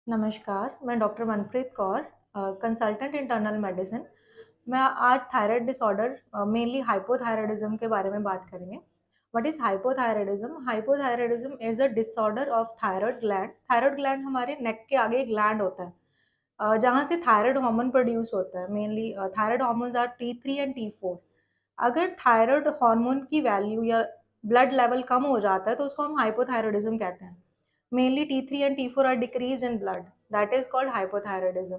नमस्कार, मैं doctor Manpreet Kaur, consultant internal medicine. मैं आज थायराइड डिसऑर्डर मेनली हाइपोथायरायडिज्म के बारे में बात करेंगे। What is hypothyroidism? Hypothyroidism is a disorder of thyroid gland. Thyroid gland हमारे नेक के आगे एक ग्लैंड होता है जहाँ से थायरॉइड हार्मोन प्रोड्यूस होता है। Mainly thyroid hormones are T3 and T4। अगर थायरॉइड हार्मोन की वैल्यू या ब्लड लेवल कम हो जाता है तो उसको हम हाइपोथायरायडिज्म कहते हैं। Mainly T3 and T4 are decrease in blood, that is called hypothyroidism.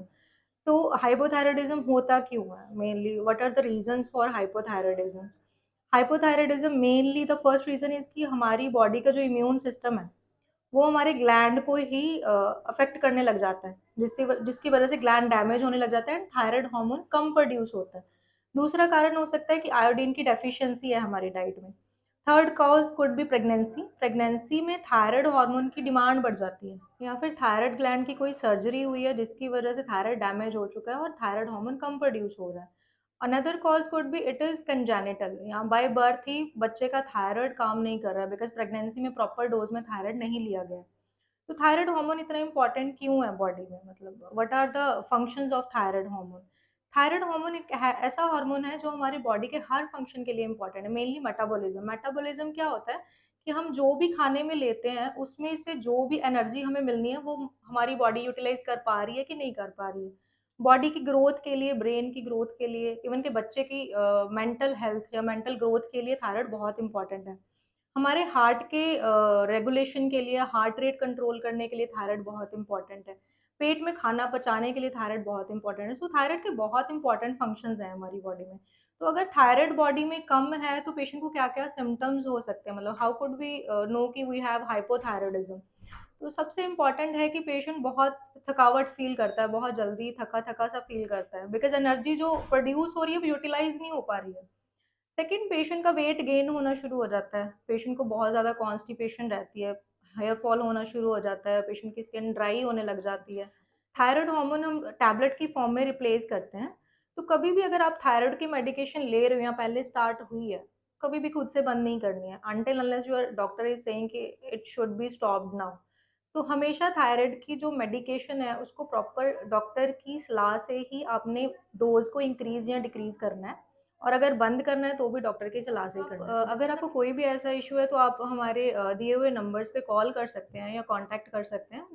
तो हाइपोथायरायडिज्म होता क्यों है? Mainly what are the reasons for hypothyroidism? Hypothyroidism mainly the first reason is कि हमारी बॉडी का जो इम्यून सिस्टम है वो हमारे ग्लैंड को ही अफेक्ट करने लग जाता है, जिसकी वजह से ग्लैंड डैमेज होने लग जाता है and thyroid hormone come produce होता है। दूसरा कारण हो सकता है कि आयोडीन की डेफिशिएंसी है हमारी डाइट में। Third cause could be pregnancy. Pregnancy में थायराइड हार्मोन की डिमांड बढ़ जाती है, या फिर थायराइड ग्लैंड की कोई सर्जरी हुई है जिसकी वजह से थायराइड डैमेज हो चुका है और थायराइड हार्मोन कम प्रोड्यूस हो रहा है। Another cause could be it is congenital, या बाय बर्थ ही बच्चे का थायराइड काम नहीं कर रहा है बिकॉज प्रेगनेंसी में प्रॉपर डोज में थायराइड नहीं लिया गया। तो थायराइड हार्मोन इतना इंपॉर्टेंट क्यों है बॉडी में? मतलब what are the functions of thyroid hormone? Thyroid hormone एक ऐसा हार्मोन है जो हमारी बॉडी के हर फंक्शन के लिए इंपॉर्टेंट है, मेनली मेटाबॉलिज्म। मेटाबॉलिज्म क्या होता है कि हम जो भी खाने में लेते हैं उसमें से जो भी एनर्जी हमें मिलनी है वो हमारी बॉडी यूटिलाइज कर पा रही है कि नहीं कर पा रही है। बॉडी की ग्रोथ के लिए, ब्रेन की ग्रोथ के लिए, इवन के बच्चे की मेंटल हेल्थ या मेंटल ग्रोथ के लिए थायराइड बहुत इंपॉर्टेंट है। हमारे हार्ट के रेगुलेशन के लिए, हार्ट रेट कंट्रोल करने के लिए थायराइड बहुत इंपॉर्टेंट है। पेट में खाना पचाने के लिए थायराइड बहुत इंपॉर्टेंट है। सो थायराइड के बहुत इंपॉर्टेंट फंक्शंस हैं हमारी बॉडी में। तो अगर थायराइड बॉडी में कम है तो पेशेंट को क्या-क्या सिम्पटम्स हो सकते हैं? मतलब हाउ कुड वी नो कि वी हैव हाइपोथायरायडिज्म? तो सबसे इम्पोर्टेंट है कि पेशेंट बहुत थकावट फ़ील करता है, बहुत जल्दी थका-थका सा फ़ील करता है बिकॉज़ एनर्जी जो प्रोड्यूस हो रही है वो यूटिलाइज़ नहीं हो पा रही है। सेकंड, पेशेंट का वेट गेन होना शुरू हो जाता है। पेशेंट को बहुत ज़्यादा कॉन्स्टिपेशन रहती है, हेयर फॉल होना शुरू हो जाता है, पेशेंट की स्किन ड्राई होने लग जाती है। थायराइड हार्मोन हम टैबलेट की फॉर्म में रिप्लेस करते हैं। तो कभी भी अगर आप थायराइड की मेडिकेशन ले रहे हो या पहले स्टार्ट हुई है, कभी भी खुद से बंद नहीं करनी है until unless your doctor is saying कि it should be stopped now. तो हमेशा थायराइड की जो मेडिकेशन है उसको प्रॉपर डॉक्टर की सलाह से ही आपने डोज़ को इंक्रीज़ या डिक्रीज़ करना है, और अगर बंद करना है तो भी डॉक्टर की सलाह से ही करना है। अगर आपको कोई भी ऐसा इश्यू है तो आप हमारे दिए हुए नंबर्स पे कॉल कर सकते हैं या कॉन्टैक्ट कर सकते हैं।